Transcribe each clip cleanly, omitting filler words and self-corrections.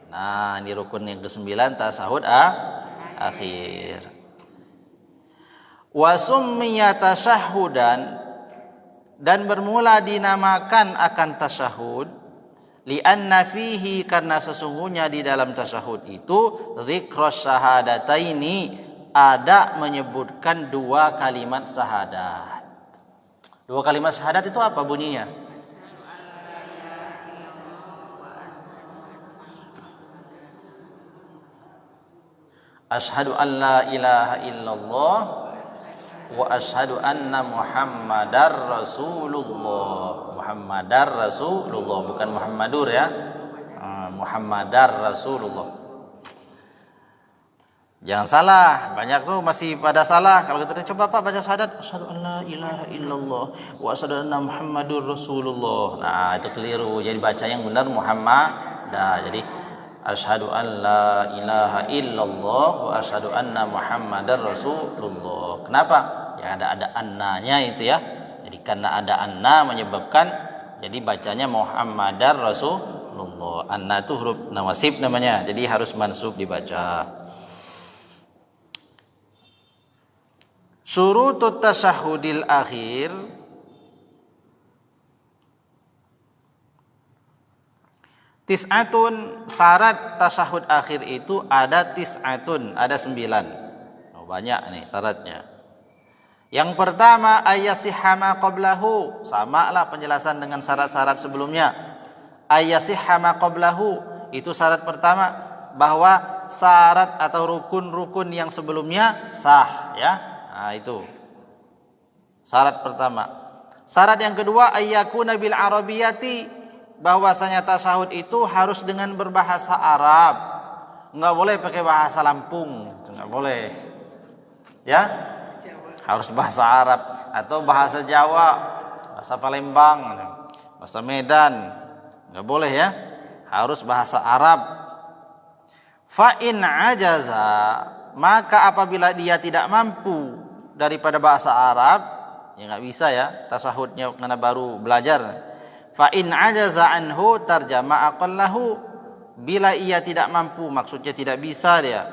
Nah, ini rukun yang ke-9 tasyahud akhir. Wa summiya tasyahhudan, dan bermula dinamakan akan tasyahud, li'anna fihi, karena sesungguhnya di dalam tasyahud itu dzikros syahadataini, ada menyebutkan dua kalimat syahadat. Dua kalimat syahadat itu apa bunyinya? Asyhadu an la ilaha illallah wa asyhadu anna Muhammadar Rasulullah. Muhammadar Rasulullah, bukan Muhammadur ya. Muhammadar Rasulullah. Jangan salah, banyak tuh masih pada salah. Kalau kita coba Pak baca syahadat, asyhadu an la ilaha illallah wa asyhadu anna Muhammadur Rasulullah. Nah, itu keliru. Jadi baca yang benar Muhammadah. Jadi asyhadu an la ilaha illallah wa asyhadu anna Muhammadar Rasulullah. Kenapa? Ya ada annanya itu ya. Jadi karena ada anna menyebabkan jadi bacanya Muhammadar Rasulullah. Anna itu huruf nawasib namanya. Jadi harus mansub dibaca. Syurutut tasyahudil akhir, tis'atun, syarat tasyahud akhir itu ada tis'atun, ada 9. Oh, banyak nih syaratnya. Yang pertama ayyasihha ma qablahu, sama lah penjelasan dengan syarat-syarat sebelumnya. Ayyasihha ma qablahu, itu syarat pertama, bahwa syarat atau rukun-rukun yang sebelumnya sah ya. Nah, itu syarat pertama. Syarat yang kedua ayyakuna bil arabiyati, bahwasanya tasyahud itu harus dengan berbahasa Arab. Enggak boleh pakai bahasa Lampung, enggak boleh. Ya? Harus bahasa Arab atau bahasa Jawa, bahasa Palembang, bahasa Medan. Enggak boleh ya. Harus bahasa Arab. Fa in ajaza, maka apabila dia tidak mampu daripada bahasa Arab, ya nggak bisa ya, tasyahudnya karena baru belajar. Fa in ajaza anhu tarjama aqallahu, bila ia tidak mampu, maksudnya tidak bisa dia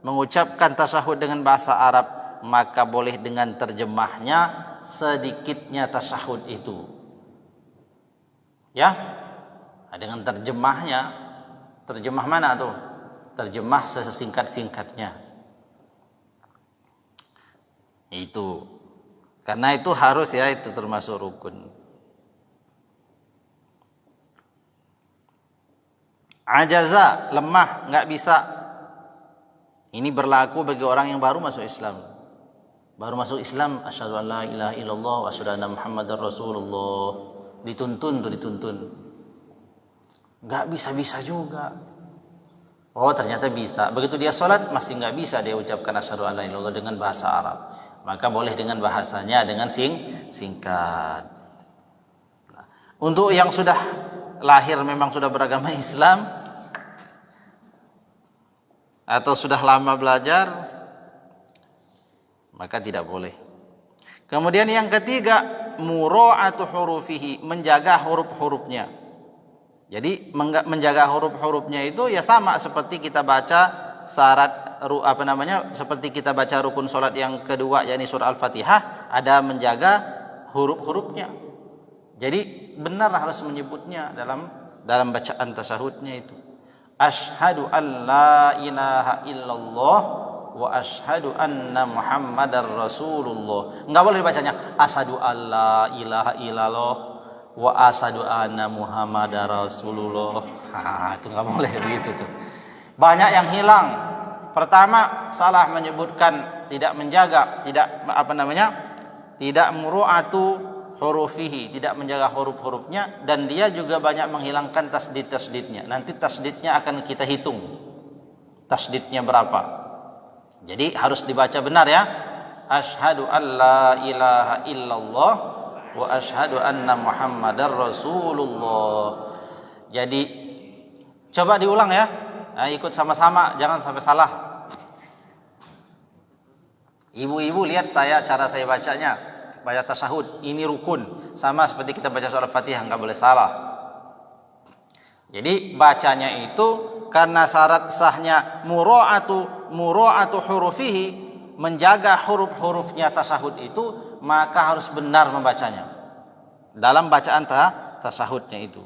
mengucapkan tasyahud dengan bahasa Arab, maka boleh dengan terjemahnya sedikitnya tasyahud itu. Ya? Nah, dengan terjemahnya, terjemah mana tuh? Terjemah sesingkat-singkatnya. Itu karena itu harus ya, itu termasuk rukun. Ajaza, lemah, nggak bisa. Ini berlaku bagi orang yang baru masuk Islam. Baru masuk Islam, asyhadu an la ilaha illallah wa asyhadu anna Muhammadar Rasulullah. Dituntun. Nggak bisa juga. Oh, ternyata bisa. Begitu dia sholat masih nggak bisa dia ucapkan asyhadu an la ilaha illallah dengan bahasa Arab. Maka boleh dengan bahasanya, dengan singkat. Nah, untuk yang sudah lahir memang sudah beragama Islam atau sudah lama belajar, maka tidak boleh. Kemudian yang ketiga, mura'atu hurufihi, menjaga huruf-hurufnya. Jadi menjaga huruf-hurufnya itu ya sama seperti kita baca syarat seperti kita baca rukun salat yang kedua yakni surah Al-Fatihah, ada menjaga huruf-hurufnya. Jadi benar harus menyebutnya dalam bacaan tasyahudnya itu. Asyhadu an la ilaha illallah wa asyhadu anna Muhammadar Rasulullah. Enggak boleh bacanya asyhadu an la ilaha illallah wa asyhadu anna Muhammadar Rasulullah. Itu enggak boleh begitu tuh. Banyak yang hilang. Pertama, salah menyebutkan, tidak menjaga, tidak muru'atu hurufihi, tidak menjaga huruf-hurufnya, dan dia juga banyak menghilangkan tasdid-tasdidnya. Nanti tasdidnya akan kita hitung. Tasdidnya berapa? Jadi harus dibaca benar ya. Asyhadu an la ilaha illallah wa asyhadu anna Muhammadar Rasulullah. Jadi coba diulang ya. Nah, ikut sama-sama, jangan sampai salah. Ibu-ibu lihat cara saya bacanya, baca tasyahud, ini rukun, sama seperti kita baca surah Fatihah, nggak boleh salah. Jadi bacanya itu karena syarat sahnya mura'atu hurufihi, menjaga huruf-hurufnya tasyahud itu, maka harus benar membacanya dalam bacaan tasyahudnya itu.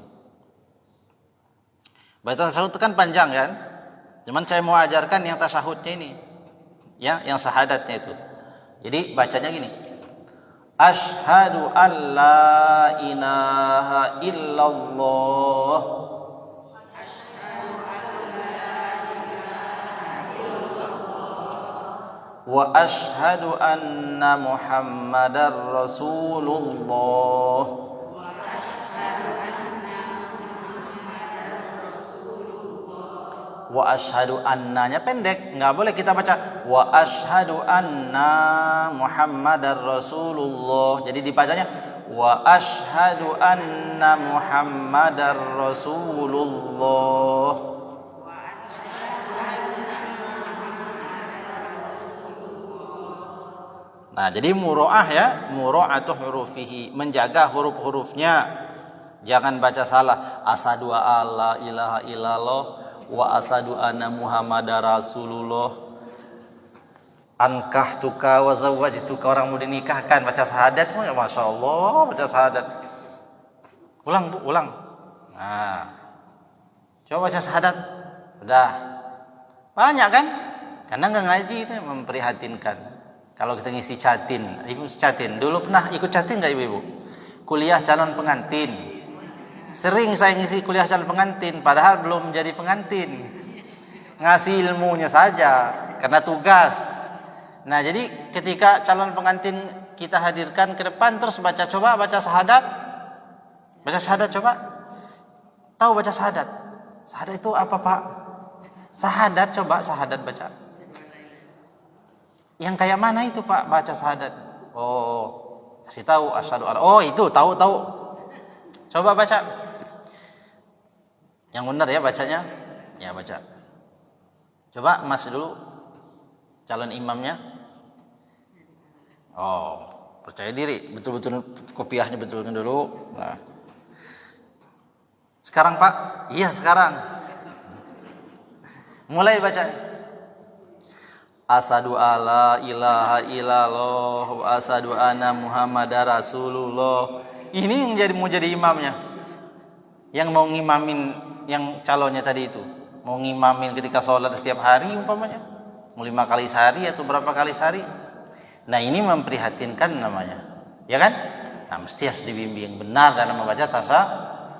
Bacaan tasyahud itu kan panjang kan? Cuman saya mau ajarkan yang tasyahudnya ini, ya, yang syahadatnya itu. Jadi bacanya gini. Asyhadu an la ilaha illallah wa asyhadu anna Muhammadar Rasulullah. Wa asyhadu annanya pendek, nggak boleh kita baca wa asyhadu anna Muhammadar Rasulullah. Jadi dibacanya wa asyhadu anna Muhammadar Rasulullah. Nah, jadi muro'ah ya, muro'atu hurufihi, menjaga huruf-hurufnya. Jangan baca salah. Asyhadu alla ilaha illallah wa asyhadu anna Muhammadar Rasulullah. Ankahtuka wa zawwajtuka, orang mau dinikahkan baca syahadat, ya Masya Allah, baca syahadat. Ulang Bu, ulang. Nah, coba baca syahadat. Udah. Banyak kan? Karena nggak ngaji itu memprihatinkan. Kalau kita ngisi catin, ibu catin. Dulu pernah ikut catin nggak ibu-ibu? Kuliah calon pengantin. Sering saya ngisi kuliah calon pengantin, padahal belum jadi pengantin. Ngasih ilmunya saja, karena tugas. Nah, jadi ketika calon pengantin kita hadirkan ke depan, terus coba baca syahadat. Baca syahadat coba. Tahu baca syahadat? Syahadat itu apa Pak? Syahadat, coba syahadat baca. Yang kayak mana itu Pak baca syahadat? Oh, kasih tahu asyhadu alla. Oh, itu tahu. Coba baca. Yang benar ya bacanya. Ya baca. Coba Mas dulu calon imamnya. Oh, percaya diri, betul-betul kopiahnya betulkan dulu. Nah. Sekarang Pak? Iya, sekarang. Mulai baca. Asyhadu alla ilaha illallah wa asyhadu anna Muhammadar Rasulullah. Ini yang mau jadi imamnya. Yang mau ngimamin yang calonnya tadi itu. Mau ngimamin ketika sholat setiap hari umpamanya. Mau 5 kali sehari atau berapa kali sehari. Nah, ini memprihatinkan namanya. Ya kan? Nah, mesti harus dibimbing benar dalam membaca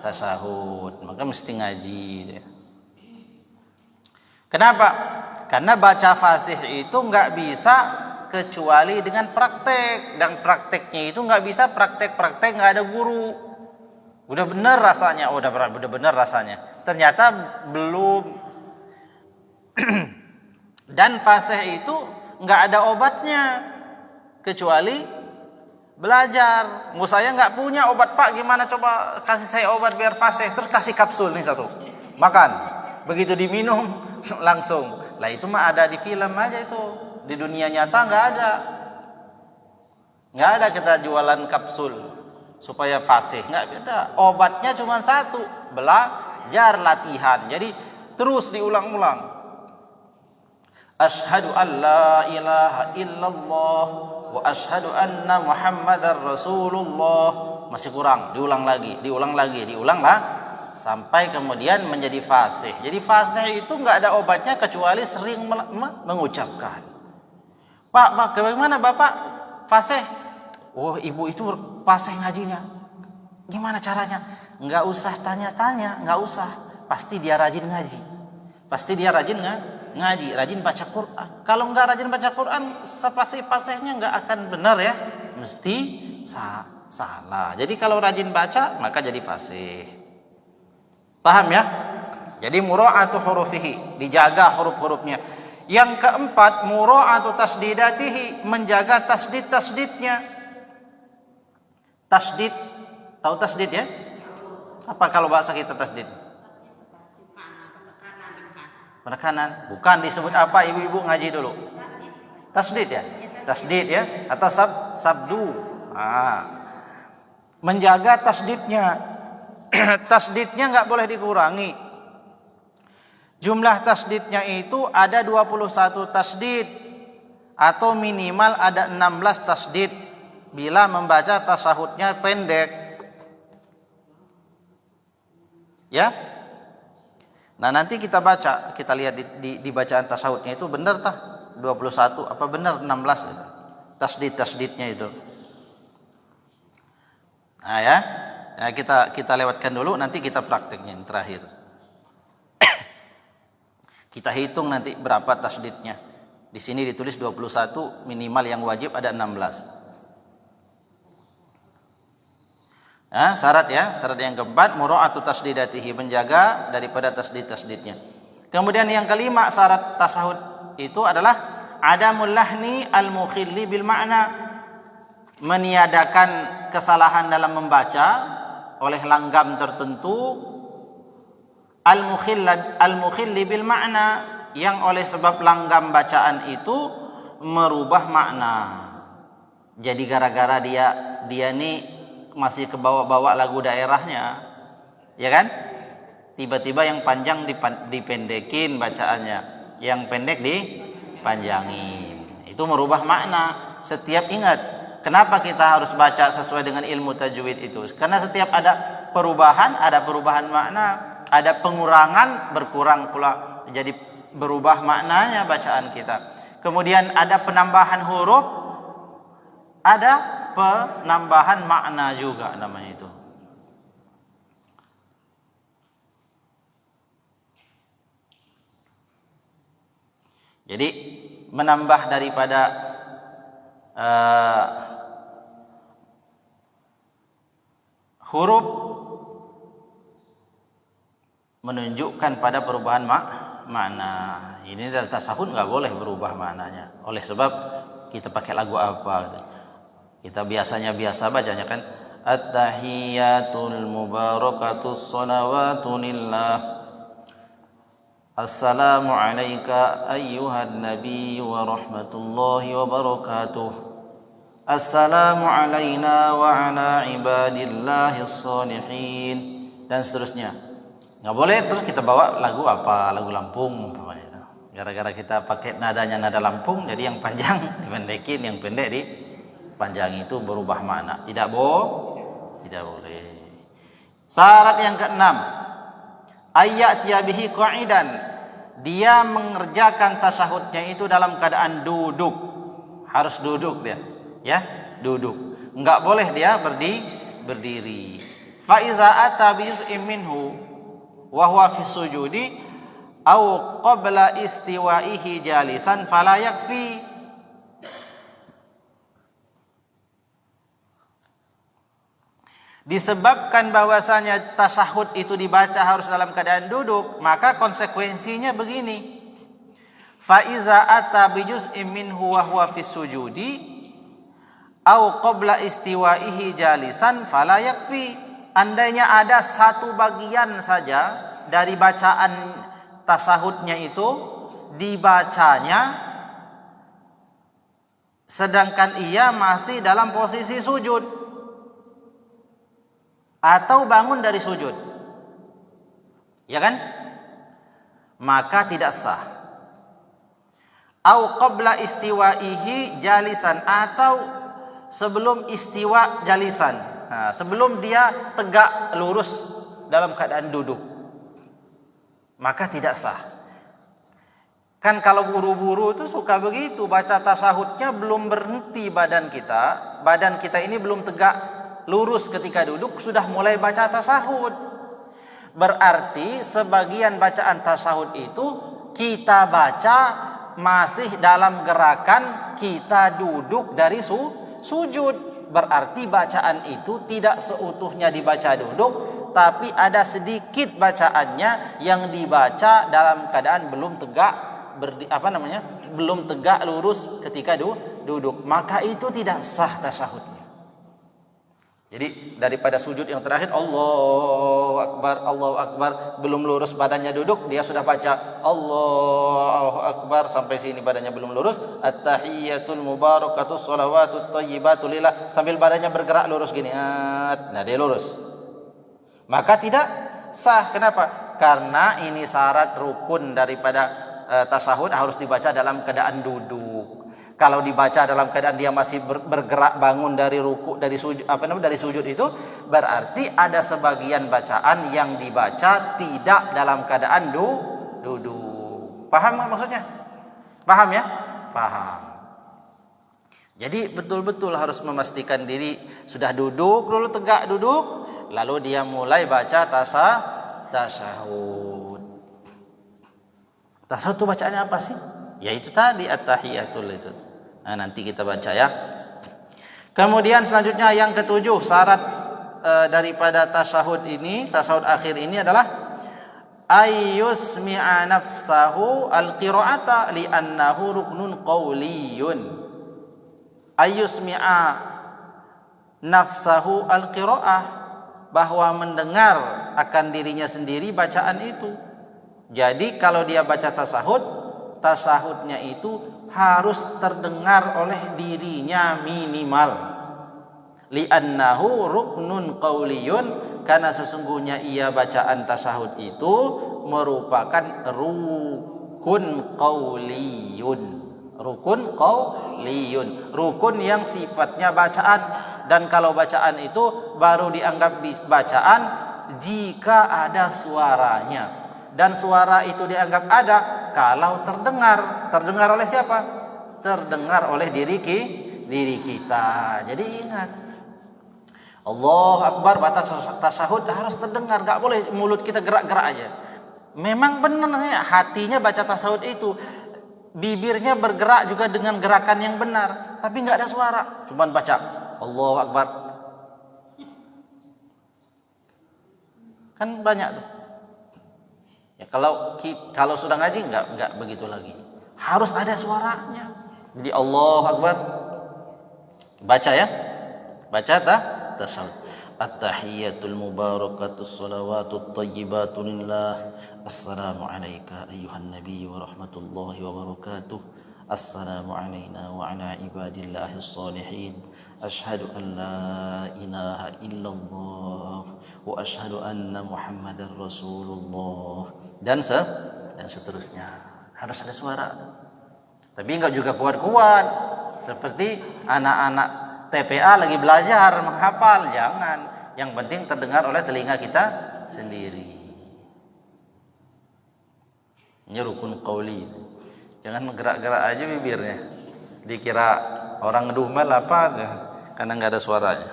tasyahud. Maka mesti ngaji. Kenapa? Karena baca fasih itu nggak bisa kecuali dengan praktek, dan prakteknya itu nggak bisa praktek nggak ada guru. Udah bener rasanya, udah bener rasanya. Ternyata belum. Dan fasih itu nggak ada obatnya kecuali belajar. Saya nggak punya obat Pak, gimana coba kasih saya obat biar fasih, terus kasih kapsul nih satu, makan. Begitu diminum langsung. Lah itu mah ada di film aja itu. Di dunia nyata nggak ada. Nggak ada kita jualan kapsul supaya fasih, nggak ada. Obatnya cuma satu, belajar, latihan. Jadi terus diulang-ulang. Asyhadu an la ilaha illallah wa asyhadu anna Muhammadar Rasulullah. Masih kurang, diulang lagi sampai kemudian menjadi fasih. Jadi fasih itu nggak ada obatnya kecuali sering mengucapkan. Pak, bagaimana Bapak fasih? Oh, ibu itu fasih ngajinya. Gimana caranya? Nggak usah tanya-tanya, nggak usah. Pasti dia rajin ngaji. Pasti dia rajin ngaji, rajin baca Quran. Kalau nggak rajin baca Quran, fasih-fasihnya nggak akan benar ya. Mesti salah. Jadi kalau rajin baca, maka jadi fasih. Paham ya? Jadi mura'atu hurufihi, dijaga huruf-hurufnya. Yang keempat, mura'atu tasdidatihi, menjaga tasdid-tasdidnya. Tasdid, tahu tasdid ya? Apa kalau bahasa kita tasdid? Penekanan. Bukan disebut apa, ibu-ibu ngaji dulu. Tasdid ya? Tasdid ya? Atau sabdu. Menjaga tasdidnya. Tasdidnya nggak boleh dikurangi. Jumlah tasdidnya itu ada 21 tasdid atau minimal ada 16 tasdid bila membaca tasahudnya pendek. Ya. Nah, nanti kita baca, kita lihat di bacaan tasahudnya itu benar tah 21 apa benar 16 itu. Tasdid-tasdidnya itu. Nah ya. Nah, kita lewatkan dulu, nanti kita prakteknya yang terakhir. Kita hitung nanti berapa tasdidnya. Di sini ditulis 21, minimal yang wajib ada 16. Nah, syarat yang keempat mura'atu tasdidatihi, menjaga daripada tasdid-tasdidnya. Kemudian yang kelima syarat tasahud itu adalah adamul lahni al-mukhilli bil ma'na, meniadakan kesalahan dalam membaca oleh langgam tertentu, al-mukhilli bil ma'na, yang oleh sebab langgam bacaan itu merubah makna. Jadi gara-gara dia nih masih kebawa-bawa lagu daerahnya, ya kan? Tiba-tiba yang panjang dipendekin bacaannya, yang pendek dipanjangin. Itu merubah makna. Setiap ingat, kenapa kita harus baca sesuai dengan ilmu tajwid itu? Karena setiap ada perubahan makna, ada pengurangan, berkurang pula, jadi berubah maknanya bacaan kita. Kemudian ada penambahan huruf, ada penambahan makna juga namanya itu. Jadi menambah daripada huruf menunjukkan pada perubahan makna. Ini dari tasahud nggak boleh berubah maknanya. Oleh sebab kita pakai lagu apa gitu. Kita biasa bacanya kan at-tahiyatul mubarakatus shalawatu lillah. Assalamu alayka ayyuhan nabiy wa rahmatullahi wa barakatuh. Assalamu alayna wa ala ibadillahis shalihin, dan seterusnya. Nggak boleh terus kita bawa lagu apa, lagu Lampung umpamanya itu. Gara-gara kita pakai nadanya nada Lampung, jadi yang panjang dipendekin, yang pendek dipanjangin, itu berubah makna. Tidak boleh. Syarat yang keenam, ayyatiya bihi qa'idan, dia mengerjakan tasahudnya itu dalam keadaan duduk. Harus duduk dia, ya, duduk. Enggak boleh dia berdiri. Fa iza ata bi juz'in minhu wa huwa fi sujudi aw qabla istiwaihi jalisan fala yakfi. Disebabkan bahwasanya tasahud itu dibaca harus dalam keadaan duduk, maka konsekuensinya begini. Fa iza ata bi juz'in minhu wa huwa fi sujudi au qabla istiwaihi jalisan fala yakfi. Andainya ada satu bagian saja dari bacaan tasahudnya itu dibacanya sedangkan ia masih dalam posisi sujud atau bangun dari sujud, ya kan? Maka tidak sah. Au qabla istiwaihi jalisan, atau sebelum istiwa jalisan. Nah, sebelum dia tegak lurus dalam keadaan duduk, maka tidak sah. Kan kalau buru-buru itu suka begitu, baca tasahudnya belum berhenti badan kita ini belum tegak lurus ketika duduk sudah mulai baca tasahud. Berarti sebagian bacaan tasahud itu kita baca masih dalam gerakan kita duduk dari sujud. Berarti bacaan itu tidak seutuhnya dibaca duduk, tapi ada sedikit bacaannya yang dibaca dalam keadaan belum tegak belum tegak lurus ketika duduk. Maka itu tidak sah tasahudnya. Jadi daripada sujud yang terakhir Allahu Akbar, belum lurus badannya duduk, dia sudah baca Allahu Akbar sampai sini badannya belum lurus, at-tahiyatul mubarakatus shalawatut thayyibatu lillah, sambil badannya bergerak lurus gini. Nah, dia lurus. Maka tidak sah. Kenapa? Karena ini syarat rukun daripada tasahud harus dibaca dalam keadaan duduk. Kalau dibaca dalam keadaan dia masih bergerak bangun dari ruku, dari sujud, dari sujud itu berarti ada sebagian bacaan yang dibaca tidak dalam keadaan duduk. Paham nggak maksudnya? Paham ya? Paham. Jadi betul-betul harus memastikan diri sudah duduk dulu, tegak duduk, lalu dia mulai baca tasahud. Tasawuf itu bacaannya apa sih? Ya itu tadi at-tahiyatul itu. Nah, nanti kita baca ya. Kemudian selanjutnya yang ketujuh, syarat daripada tasawuf ini, tasawuf akhir ini adalah ayyusmi'a nafsahu al-qira'ata li'annahu ruknun qawliyun. Ayyusmi'a nafsahu al-qira'ah, bahwa mendengar akan dirinya sendiri bacaan itu. Jadi kalau dia baca tasahud, tasahudnya itu harus terdengar oleh dirinya minimal. Li'annahu ruknun qawliyun, karena sesungguhnya ia bacaan tasahud itu merupakan rukun qawliyun. Rukun qawliyun, rukun yang sifatnya bacaan. Dan kalau bacaan itu baru dianggap bacaan jika ada suaranya. Dan suara itu dianggap ada kalau terdengar. Terdengar oleh siapa? Terdengar oleh diri kita. Jadi ingat, Allahu Akbar, batas tasahud harus terdengar. Gak boleh mulut kita gerak-gerak aja. Memang benarnya hatinya baca tasahud itu, bibirnya bergerak juga dengan gerakan yang benar, tapi gak ada suara, cuman baca Allahu Akbar. Kan banyak tuh. Ya, kalau sudah ngaji enggak begitu lagi. Harus ada suaranya. Jadi Allahu Akbar. Baca ya. Baca tasawuf. At-tahiyyatul mubarakatus salawatut thayyibatu lillah. Assalamu alayka ayyuhan nabiy wa rahmatullahi wa barakatuh. Assalamu alayna wa ala ibadillahis salihin. Asyhadu an la ilaha illallah wa asyhadu anna Muhammadar Rasulullah, dan seterusnya. Harus ada suara. Tapi enggak juga kuat-kuat seperti anak-anak TPA lagi belajar menghafal. Jangan. Yang penting terdengar oleh telinga kita sendiri. Ini rukun qauli. Jangan gerak-gerak aja bibirnya. Dikira orang ngedumel apa tuh, karena enggak ada suaranya.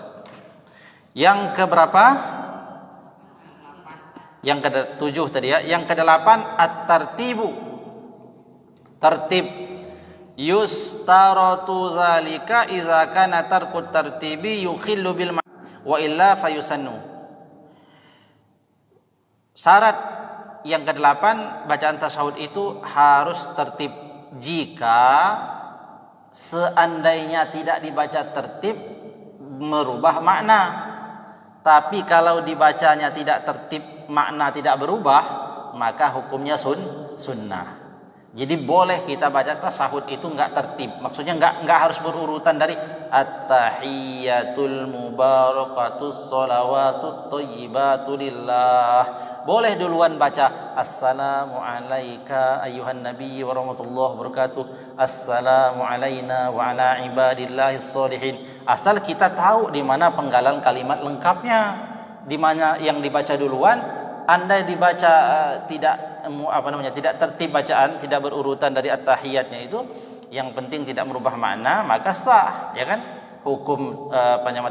Yang keberapa? Yang ke-7 tadi ya. Yang ke-8 at-tartibu. Tertib. Yustaratu zalika idza kana tarkut tartibi yukhillu bil wa illa fayusannu. Syarat yang ke-8 bacaan tasawuf itu harus tertib. Jika seandainya tidak dibaca tertib merubah makna. Tapi kalau dibacanya tidak tertib, makna tidak berubah, maka hukumnya sunnah. Jadi boleh kita baca tasahud itu enggak tertib. Maksudnya enggak harus berurutan dari at-tahiyyatul mubarakatus shalawatut thayyibatu lillah. Boleh duluan baca assalamu alayka ayyuhan nabiy wa rahmatullahi wabarakatuh. Assalamu alayna wa ala ibadillahis sholihin. Asal kita tahu di mana penggalan kalimat lengkapnya, di mana yang dibaca duluan. Andai dibaca tidak tertib bacaan, tidak berurutan dari at-tahiyyatnya itu, yang penting tidak merubah makna, maka sah, ya kan? Hukum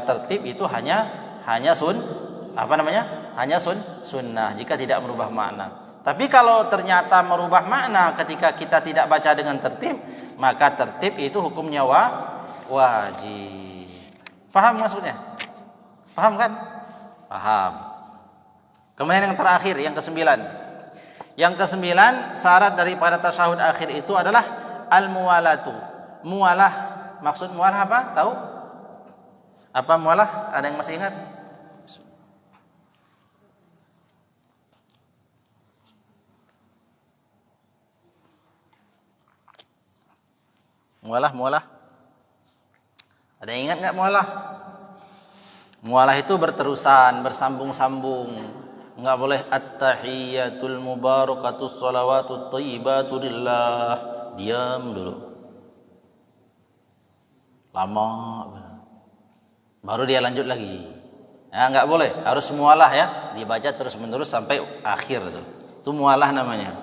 tertib itu hanya sunnah jika tidak merubah makna. Tapi kalau ternyata merubah makna ketika kita tidak baca dengan tertib, maka tertib itu hukumnya wajib. Paham maksudnya? Paham kan? Paham. Kemudian yang terakhir, yang ke-9. Yang ke-9, syarat daripada tasyahud akhir itu adalah al-muwalatu. Muwalah, maksud muwalah apa? Tahu? Apa muwalah? Ada yang masih ingat? Mualah. Ada yang ingat enggak mualah? Mualah itu berterusan, bersambung-sambung. Enggak boleh at-tahiyyatul mubarakatus shalawatut thayyibatu lillah. Diam dulu. Lama baru dia lanjut lagi. Nah, enggak boleh, harus mualah ya, dibaca terus-menerus sampai akhir itu. Itu mualah namanya.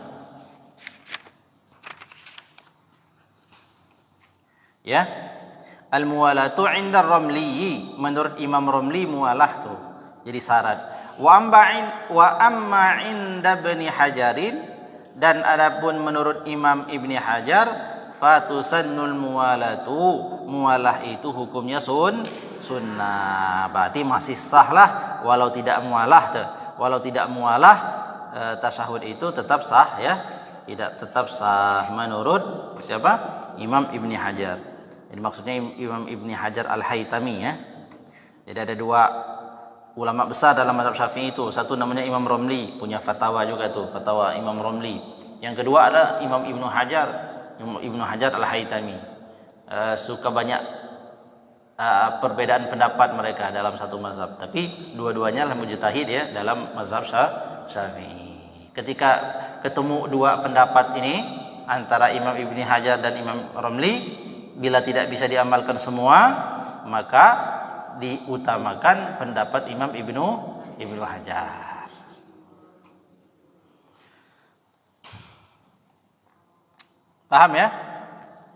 Ya. Al-muwalatu 'inda Ramli, menurut Imam Ramli mualah tuh jadi syarat. Wa amma 'inda Ibnu Hajarin, dan adapun menurut Imam Ibnu Hajar, fatusannul muwalatu, mualah itu hukumnya sunnah. Berarti masih sah lah walau tidak mualah tuh. Walau tidak mualah tasyahud itu tetap sah ya. Tidak tetap sah menurut siapa? Imam Ibnu Hajar. Jadi maksudnya Imam Ibnu Hajar Al-Haytami ya. Jadi ada dua ulama besar dalam mazhab Syafi'i itu. Satu namanya Imam Romli, punya fatwa juga tuh, fatwa Imam Romli. Yang kedua ada Imam Ibnu Hajar Al-Haytami. Suka banyak perbedaan pendapat mereka dalam satu mazhab. Tapi dua-duanya lah mujtahid ya dalam mazhab Syafi'i. Ketika ketemu dua pendapat ini antara Imam Ibnu Hajar dan Imam Romli, bila tidak bisa diamalkan semua, maka diutamakan pendapat Imam Ibnu Hajar. Paham ya?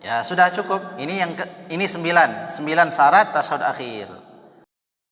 Ya sudah cukup. Ini 9 syarat tasyahud akhir.